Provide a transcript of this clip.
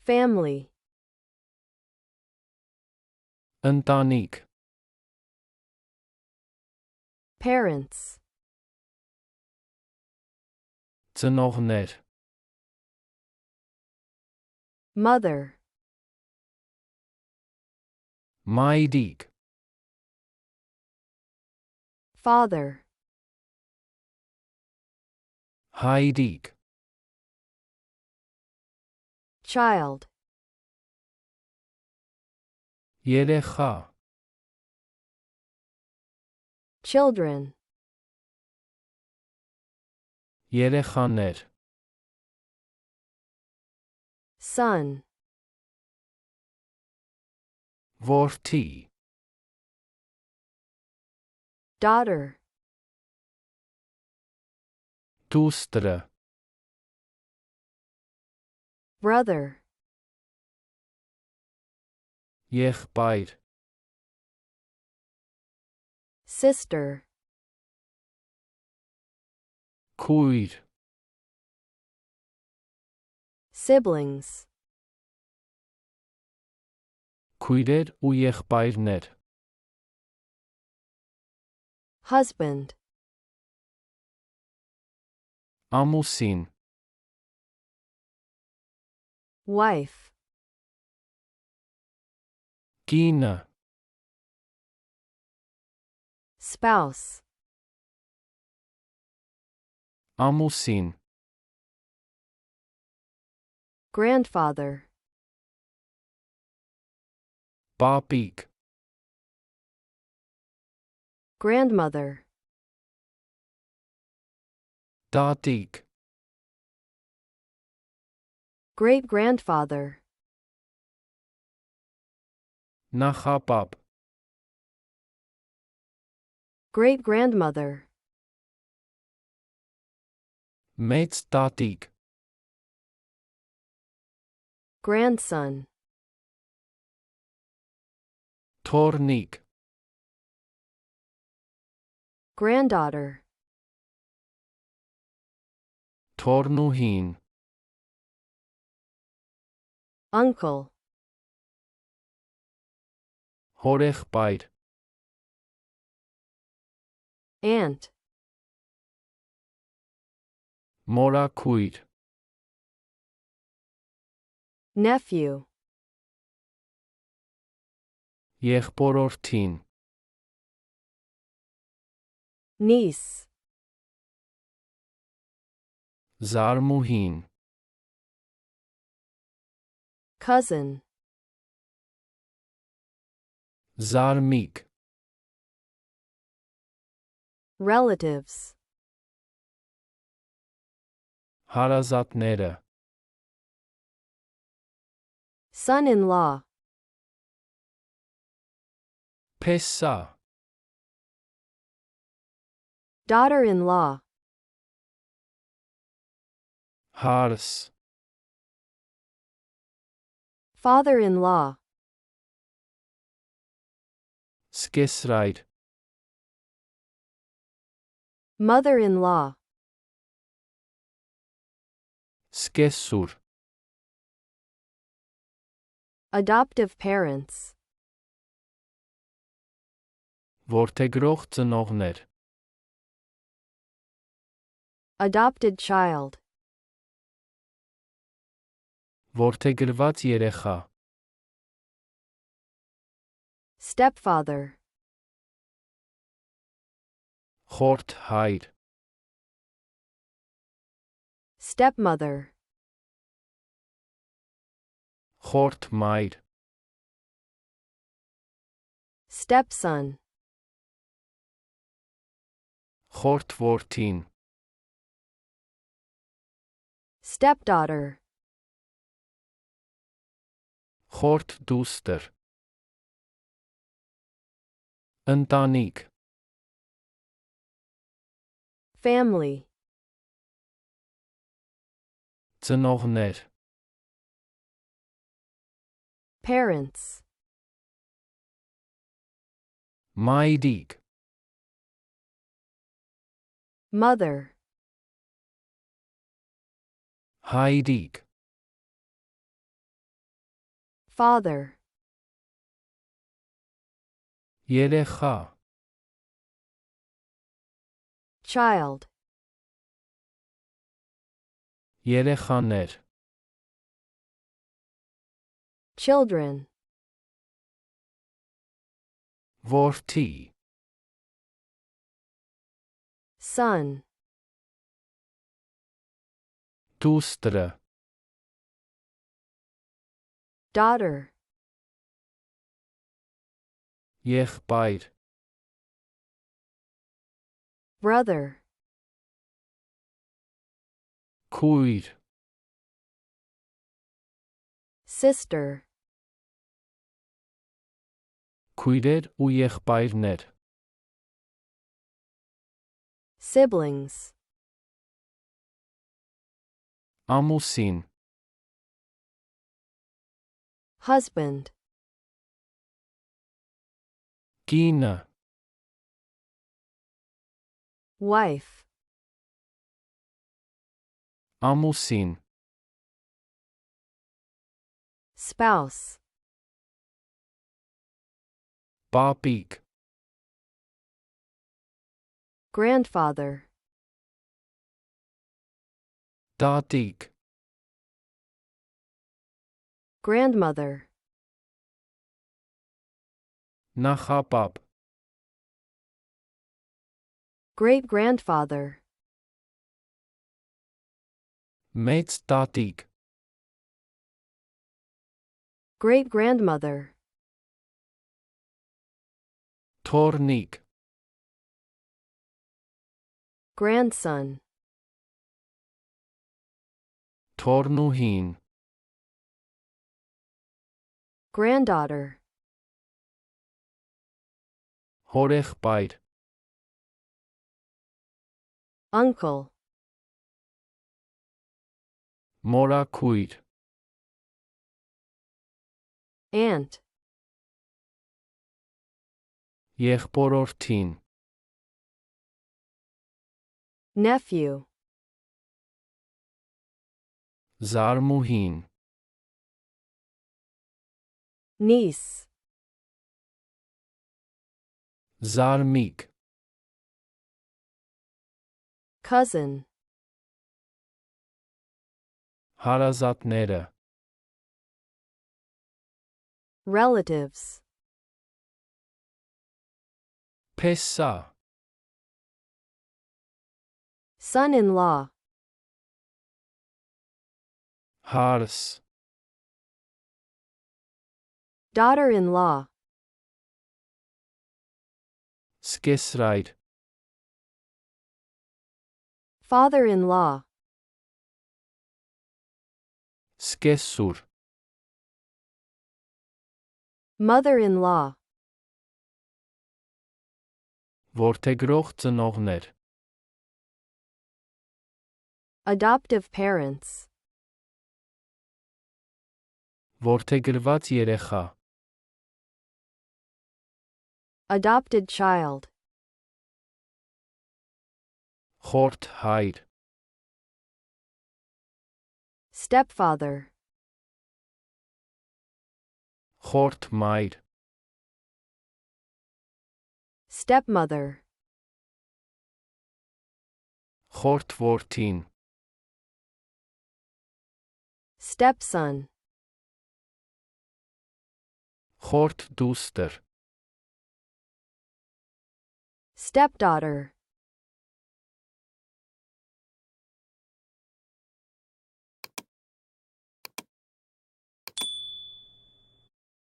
family, ընտանիք, parents, ծնողներ, mother, մայրիկ, father, հայրիկ, child, երեխա, children, երեխաներ, son, որդի, daughter, դուստրը, brother, եղբայր, sister, քույր, siblings, քույրեր ու եղբայրներ, husband, ամուսին, wife, կինը, spouse, ամուսին, grandfather, պապիկ, grandmother, տատիկ, great-grandfather, նախապապ, great-grandmother, մեծ տատիկ, grandson, թոռնիկ, granddaughter, թոռնուհին, uncle, հորեղբայր, aunt, մորաքույր, nephew, եղբորորդին, niece, զարմուհին, cousin, զարմիկ, relatives, հարազատները, son-in-law, փեսա, daughter-in-law, հարս, father-in-law, սկեսրայր, mother-in-law, սկեսուր, adoptive parents, որդեգրող ծնողներ, adopted child, որդեգրված երեխա, stepfather, խորթ հայր, stepmother, խորթ մայր, stepson, խորթ որդին, stepdaughter, խորթ դուստր, ընտանիք, family, ծնողներ, parents, մայրիկ, mother, հայրիկ, father, երեխա, child, երեխաներ, children, որդի, son, դուստրը, daughter, եղբայր, brother, քույր, sister, քույրեր ու եղբայրներ, siblings, ամուսին, husband, կինը, wife, ամուսին, spouse, պապիկ, grandfather, տատիկ, grandmother, նախապապ, great-grandfather, մեծ տատիկ, great-grandmother, թոռնիկ, grandson, թոռնուհին, granddaughter, հորեղբայր, uncle, մորաքույր, aunt, եղբորորդին, nephew, զարմուհին, niece, զարմիկ, cousin, հարազատները, relatives, փեսա, son-in-law, հարս, daughter-in-law, սկեսրայր, father-in-law, սկեսուր, mother-in-law, որդեգրող ծնողներ, adoptive parents, որդեգրված երեխա, adopted child, խորթ հայր, stepfather, խորթ մայր, stepmother, խորթ որդին, stepson, խորթ դուստր, stepdaughter,